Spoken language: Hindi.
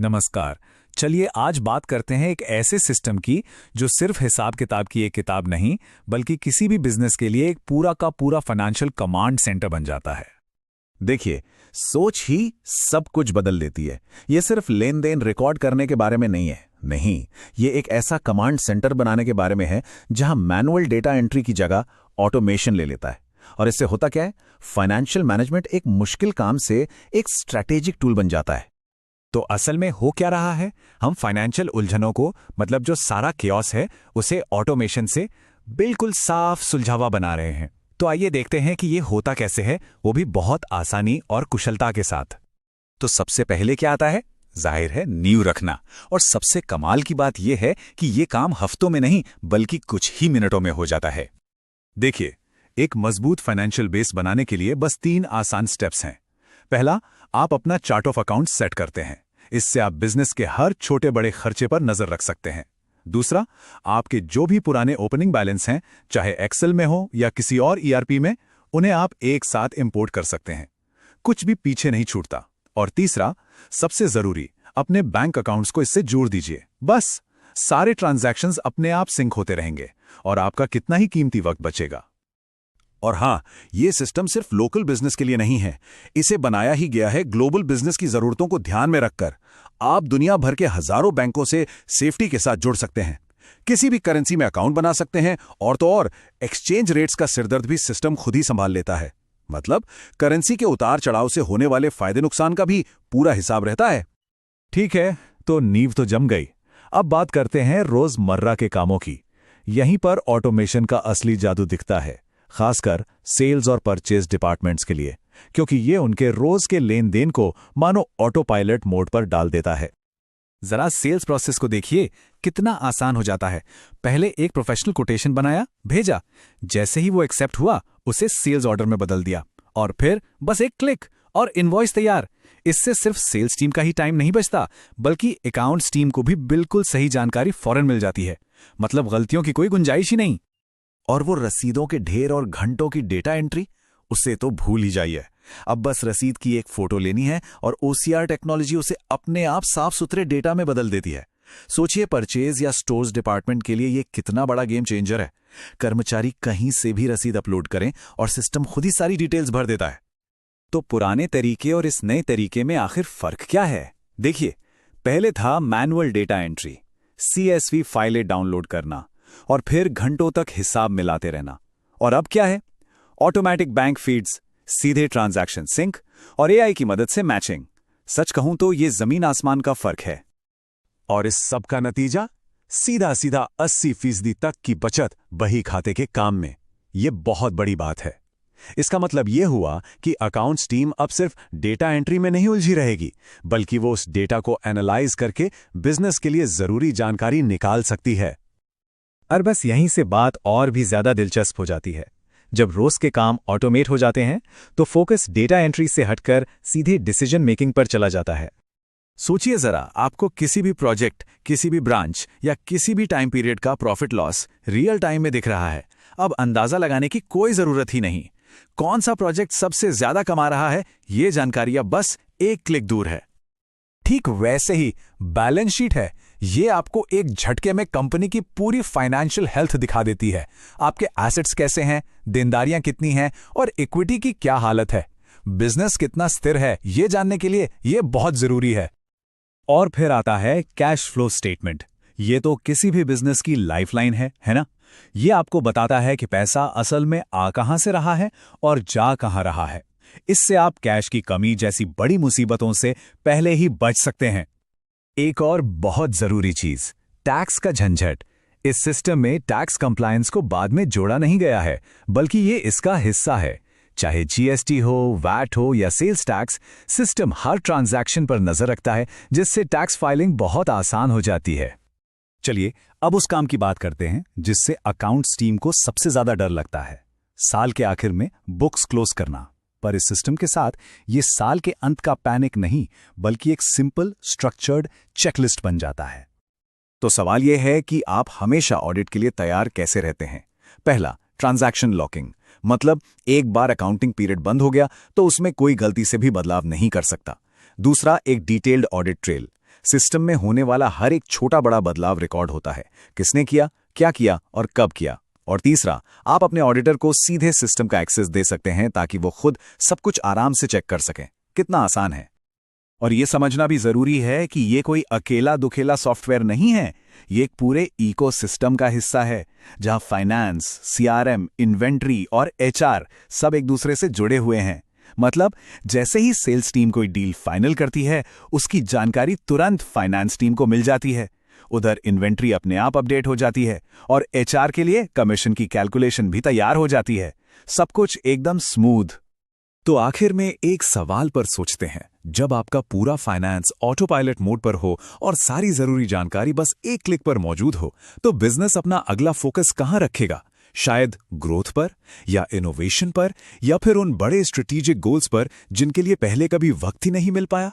नमस्कार। चलिए आज बात करते हैं एक ऐसे सिस्टम की जो सिर्फ हिसाब किताब की एक किताब नहीं, बल्कि किसी भी बिजनेस के लिए एक पूरा का पूरा फाइनेंशियल कमांड सेंटर बन जाता है। देखिए, सोच ही सब कुछ बदल देती है। ये सिर्फ लेन देन रिकॉर्ड करने के बारे में नहीं है। नहीं, ये एक ऐसा कमांड सेंटर बनाने के बारे में है जहां मैनुअल डेटा एंट्री की जगह ऑटोमेशन ले लेता है। और इससे होता क्या है, फाइनेंशियल मैनेजमेंट एक मुश्किल काम से एक स्ट्रैटेजिक टूल बन जाता है। तो असल में हो क्या रहा है, हम फाइनेंशियल उलझनों को, मतलब जो सारा केओस है, उसे ऑटोमेशन से बिल्कुल साफ सुलझावा बना रहे हैं। तो आइए देखते हैं कि ये होता कैसे है, वो भी बहुत आसानी और कुशलता के साथ। तो सबसे पहले क्या आता है? जाहिर है, नींव रखना। और सबसे कमाल की बात यह है कि ये काम हफ्तों में नहीं बल्कि कुछ ही मिनटों में हो जाता है। देखिए, एक मजबूत फाइनेंशियल बेस बनाने के लिए बस 3 आसान स्टेप्स हैं। पहला, आप अपना चार्ट ऑफ अकाउंट सेट करते हैं। इससे आप बिजनेस के हर छोटे बड़े खर्चे पर नजर रख सकते हैं। दूसरा, आपके जो भी पुराने ओपनिंग बैलेंस हैं, चाहे एक्सेल में हो या किसी और ईआरपी में, उन्हें आप एक साथ इंपोर्ट कर सकते हैं। कुछ भी पीछे नहीं छूटता। और तीसरा, सबसे जरूरी, अपने बैंक अकाउंट्स को इससे जोड़ दीजिए। बस सारे ट्रांजैक्शंस अपने आप सिंक होते रहेंगे और आपका कितना ही कीमती वक्त बचेगा। और हाँ, ये सिस्टम सिर्फ लोकल बिजनेस के लिए नहीं है। इसे बनाया ही गया है ग्लोबल बिजनेस की जरूरतों को ध्यान में रखकर। आप दुनिया भर के हजारों बैंकों से सेफ्टी के साथ जुड़ सकते हैं, किसी भी करेंसी में अकाउंट बना सकते हैं, और तो और एक्सचेंज रेट्स का सिरदर्द भी सिस्टम खुद ही संभाल लेता है। मतलब करेंसी के उतार चढ़ाव से होने वाले फायदे नुकसान का भी पूरा हिसाब रहता है। ठीक है, तो नींव तो जम गई। अब बात करते हैं रोजमर्रा के कामों की। यहीं पर ऑटोमेशन का असली जादू दिखता है, खासकर सेल्स और परचेज डिपार्टमेंट्स के लिए, क्योंकि ये उनके रोज के लेन देन को मानो ऑटो पायलट मोड पर डाल देता है। जरा सेल्स प्रोसेस को देखिए, कितना आसान हो जाता है। पहले एक प्रोफेशनल कोटेशन बनाया, भेजा। जैसे ही वो एक्सेप्ट हुआ, उसे सेल्स ऑर्डर में बदल दिया, और फिर बस एक क्लिक और इनवॉइस तैयार। इससे सिर्फ सेल्स टीम का ही टाइम नहीं बचता, बल्कि अकाउंट्स टीम को भी बिल्कुल सही जानकारी फौरन मिल जाती है। मतलब गलतियों की कोई गुंजाइश ही नहीं। और वो रसीदों के ढेर और घंटों की डेटा एंट्री, उसे तो भूल ही जाइए। अब बस रसीद की एक फोटो लेनी है और ओसीआर टेक्नोलॉजी उसे अपने आप साफ सुथरे डेटा में बदल देती है। सोचिए, परचेज या स्टोर्स डिपार्टमेंट के लिए ये कितना बड़ा गेम चेंजर है। कर्मचारी कहीं से भी रसीद अपलोड करें और सिस्टम खुद ही सारी डिटेल्स भर देता है। तो पुराने तरीके और इस नए तरीके में आखिर फर्क क्या है? देखिए, पहले था मैनुअल डेटा एंट्री, CSV फाइलें डाउनलोड करना और फिर घंटों तक हिसाब मिलाते रहना। और अब क्या है? ऑटोमेटिक बैंक फीड्स, सीधे ट्रांजैक्शन सिंक और AI की मदद से मैचिंग। सच कहूं तो ये जमीन आसमान का फर्क है। और इस सब का नतीजा सीधा सीधा 80% तक की बचत बही खाते के काम में। ये बहुत बड़ी बात है। इसका मतलब यह हुआ कि अकाउंट्स टीम अब सिर्फ डेटा एंट्री में नहीं उलझी रहेगी, बल्कि वो उस डेटा को एनालाइज करके बिजनेस के लिए जरूरी जानकारी निकाल सकती है। और बस यहीं से बात और भी ज्यादा दिलचस्प हो जाती है। जब रोज के काम ऑटोमेट हो जाते हैं, तो फोकस डेटा एंट्री से हटकर सीधे डिसीजन मेकिंग पर चला जाता है। सोचिए जरा, आपको किसी भी प्रोजेक्ट, किसी भी ब्रांच या किसी भी टाइम पीरियड का प्रॉफिट लॉस रियल टाइम में दिख रहा है। अब अंदाजा लगाने की कोई जरूरत ही नहीं। कौन सा प्रोजेक्ट सबसे ज्यादा कमा रहा है, ये जानकारी अब बस एक क्लिक दूर है। ठीक वैसे ही बैलेंस शीट है। ये आपको एक झटके में कंपनी की पूरी फाइनेंशियल हेल्थ दिखा देती है। आपके एसेट्स कैसे हैं, देनदारियां कितनी हैं और इक्विटी की क्या हालत है। बिजनेस कितना स्थिर है, ये जानने के लिए ये बहुत जरूरी है। और फिर आता है कैश फ्लो स्टेटमेंट। ये तो किसी भी बिजनेस की लाइफलाइन है ना? ये आपको बताता है कि पैसा असल में आ कहां से रहा है और जा कहां रहा है। इससे आप कैश की कमी जैसी बड़ी मुसीबतों से पहले ही बच सकते हैं। एक और बहुत जरूरी चीज, टैक्स का झंझट। इस सिस्टम में टैक्स कंप्लायंस को बाद में जोड़ा नहीं गया है, बल्कि ये इसका हिस्सा है। चाहे GST हो, वैट हो या सेल्स टैक्स, सिस्टम हर ट्रांजैक्शन पर नजर रखता है, जिससे टैक्स फाइलिंग बहुत आसान हो जाती है। चलिए अब उस काम की बात करते हैं जिससे अकाउंट्स टीम को सबसे ज्यादा डर लगता है, साल के आखिर में बुक्स क्लोज करना। पर इस सिस्टम के साथ ये साल के अंत का पैनिक नहीं, बल्कि एक सिंपल स्ट्रक्चर्ड चेकलिस्ट बन जाता है। तो सवाल यह है कि आप हमेशा ऑडिट के लिए तैयार कैसे रहते हैं। पहला, ट्रांजैक्शन लॉकिंग, मतलब एक बार अकाउंटिंग पीरियड बंद हो गया तो उसमें कोई गलती से भी बदलाव नहीं कर सकता। दूसरा, एक डिटेल्ड ऑडिट ट्रेल, सिस्टम में होने वाला हर एक छोटा बड़ा बदलाव रिकॉर्ड होता है, किसने किया, क्या किया और कब किया। और तीसरा, आप अपने ऑडिटर को सीधे सिस्टम का एक्सेस दे सकते हैं ताकि वो खुद सब कुछ आराम से चेक कर सकें। कितना आसान है। और ये समझना भी जरूरी है कि ये कोई अकेला दुखेला सॉफ्टवेयर नहीं है, ये एक पूरे इकोसिस्टम का हिस्सा है जहां फाइनेंस, सीआरएम, इन्वेंट्री और एचआर सब एक दूसरे से जुड़े हुए हैं। मतलब जैसे ही सेल्स टीम कोई डील फाइनल करती है, उसकी जानकारी तुरंत फाइनेंस टीम को मिल जाती है, उधर इन्वेंट्री अपने आप अपडेट हो जाती है और एचआर के लिए कमीशन की कैलकुलेशन भी तैयार हो जाती है। सब कुछ एकदम स्मूथ। तो आखिर में एक सवाल पर सोचते हैं, जब आपका पूरा फाइनेंस ऑटो पायलट मोड पर हो और सारी जरूरी जानकारी बस एक क्लिक पर मौजूद हो, तो बिजनेस अपना अगला फोकस कहां रखेगा? शायद ग्रोथ पर, या इनोवेशन पर, या फिर उन बड़े स्ट्रेटेजिक गोल्स पर जिनके लिए पहले कभी वक्त ही नहीं मिल पाया।